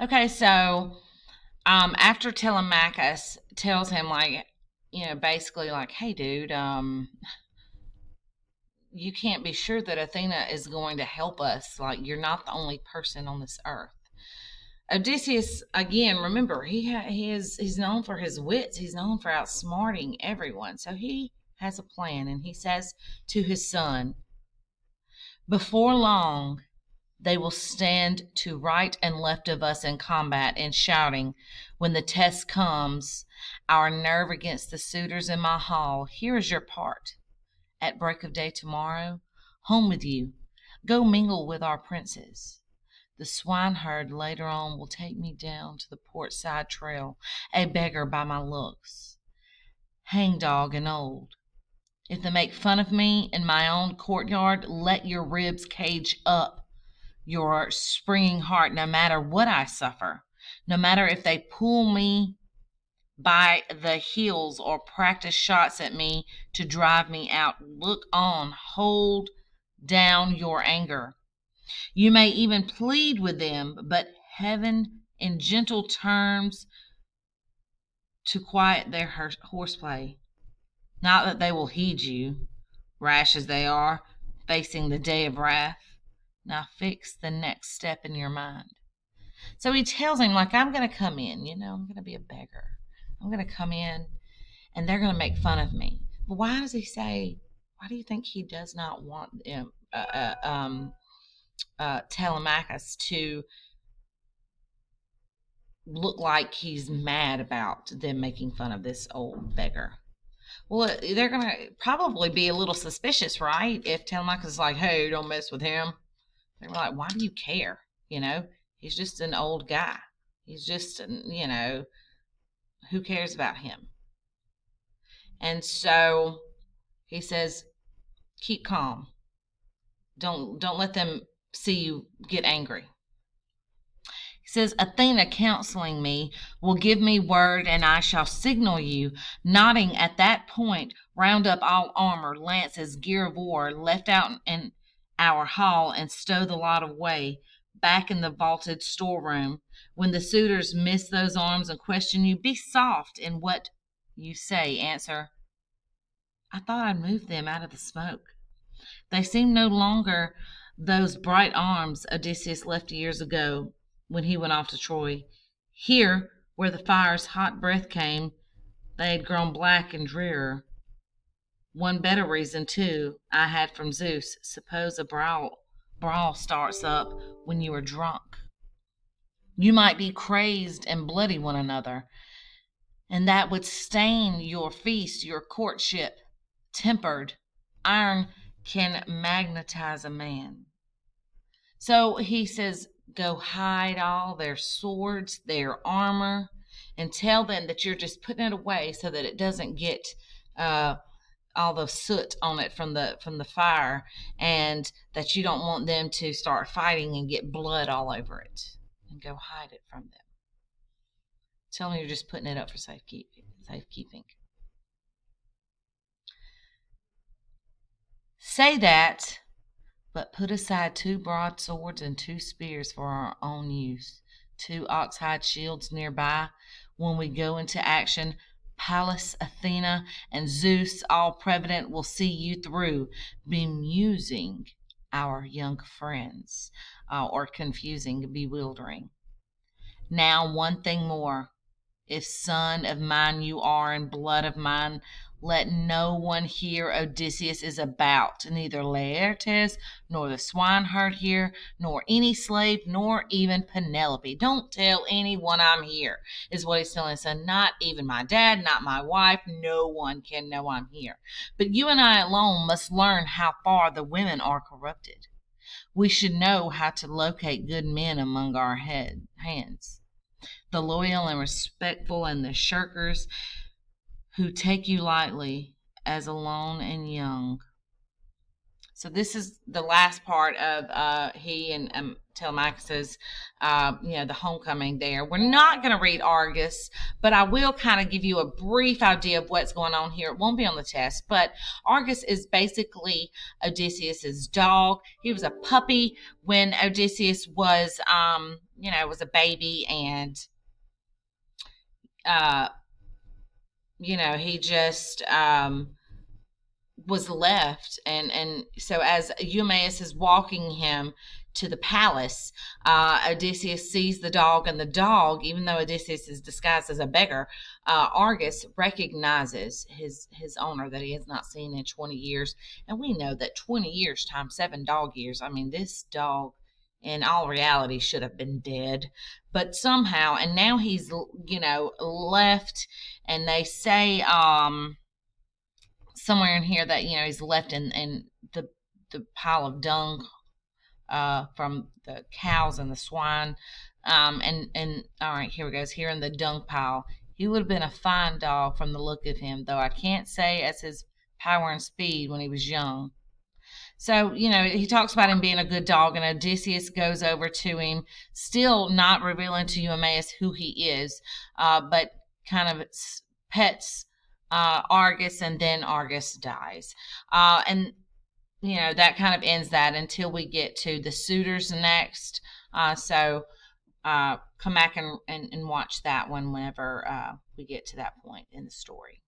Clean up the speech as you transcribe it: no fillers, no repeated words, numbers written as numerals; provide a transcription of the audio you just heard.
Okay, so after Telemachus tells him, like, basically, like, hey, dude, you can't be sure that Athena is going to help us. Like, you're not the only person on this earth. Odysseus, again, remember, he's known for his wits. He's known for outsmarting everyone. So he has a plan, and he says to his son, before long, they will stand to right and left of us in combat and shouting, when the test comes, our nerve against the suitors in my hall. Here is your part. At break of day tomorrow, home with you. Go mingle with our princes. The swineherd later on will take me down to the port side trail, a beggar by my looks, hangdog and old. If they make fun of me in my own courtyard, let your ribs cage up your springing heart, no matter what I suffer, no matter if they pull me by the heels or practice shots at me to drive me out. Look on, hold down your anger. You may even plead with them, but heaven in gentle terms to quiet their horseplay. Not that they will heed you, rash as they are, facing the day of wrath. Now fix the next step in your mind. So he tells him, like, I'm going to come in, I'm going to be a beggar. I'm going to come in and they're going to make fun of me. But why does he say, why do you think he does not want Telemachus to look like he's mad about them making fun of this old beggar? Well, they're going to probably be a little suspicious, right? If Telemachus is like, hey, don't mess with him. They're like, why do you care? He's just an old guy. He's just, who cares about him? And so he says, keep calm. Don't let them see you get angry. He says, Athena counseling me will give me word, and I shall signal you. Nodding at that point, round up all armor, lances, gear of war left out in our hall, and stow the lot away back in the vaulted storeroom. When the suitors miss those arms and question you, be soft in what you say. Answer, I thought I'd moved them out of the smoke. They seem no longer those bright arms Odysseus left years ago when he went off to Troy. Here, where the fire's hot breath came, they had grown black and drear. One better reason, too, I had from Zeus. Suppose a brawl starts up when you are drunk. You might be crazed and bloody one another, and that would stain your feast, your courtship. Tempered iron can magnetize a man. So he says, go hide all their swords, their armor, and tell them that you're just putting it away so that it doesn't get all the soot on it from the fire, and that you don't want them to start fighting and get blood all over it, and go hide it from them. Tell them you're just putting it up for safekeeping. Say that, but put aside 2 broadswords and 2 spears for our own use, 2 ox-hide shields nearby. When we go into action, Pallas, Athena, and Zeus, all prevalent, will see you through, bemusing our young friends, or confusing, bewildering. Now, one thing more. If son of mine you are and blood of mine, let no one hear Odysseus is about, neither Laertes, nor the swineherd here, nor any slave, nor even Penelope. Don't tell anyone I'm here, is what he's telling his son. Not even my dad, not my wife. No one can know I'm here. But you and I alone must learn how far the women are corrupted. We should know how to locate good men among our hands. The loyal and respectful, and the shirkers who take you lightly as alone and young. So this is the last part of he and Telemachus's, the homecoming there. We're not going to read Argus, but I will kind of give you a brief idea of what's going on here. It won't be on the test, but Argus is basically Odysseus's dog. He was a puppy when Odysseus was, was a baby, and, uh, he just, was left, and so as Eumaeus is walking him to the palace, Odysseus sees the dog, and the dog, even though Odysseus is disguised as a beggar, Argus recognizes his owner that he has not seen in 20 years. And we know that 20 years times 7 dog years, I mean, this dog in all reality should have been dead, but somehow, and now he's left, and they say somewhere in here that he's left in the pile of dung, from the cows and the swine, and all right, here we go. Here in the dung pile. He would have been a fine dog from the look of him, though I can't say as his power and speed when he was young. So, he talks about him being a good dog, and Odysseus goes over to him, still not revealing to Eumaeus who he is, but kind of pets Argus, and then Argus dies. And that kind of ends that until we get to the suitors next. So come back and watch that one whenever we get to that point in the story.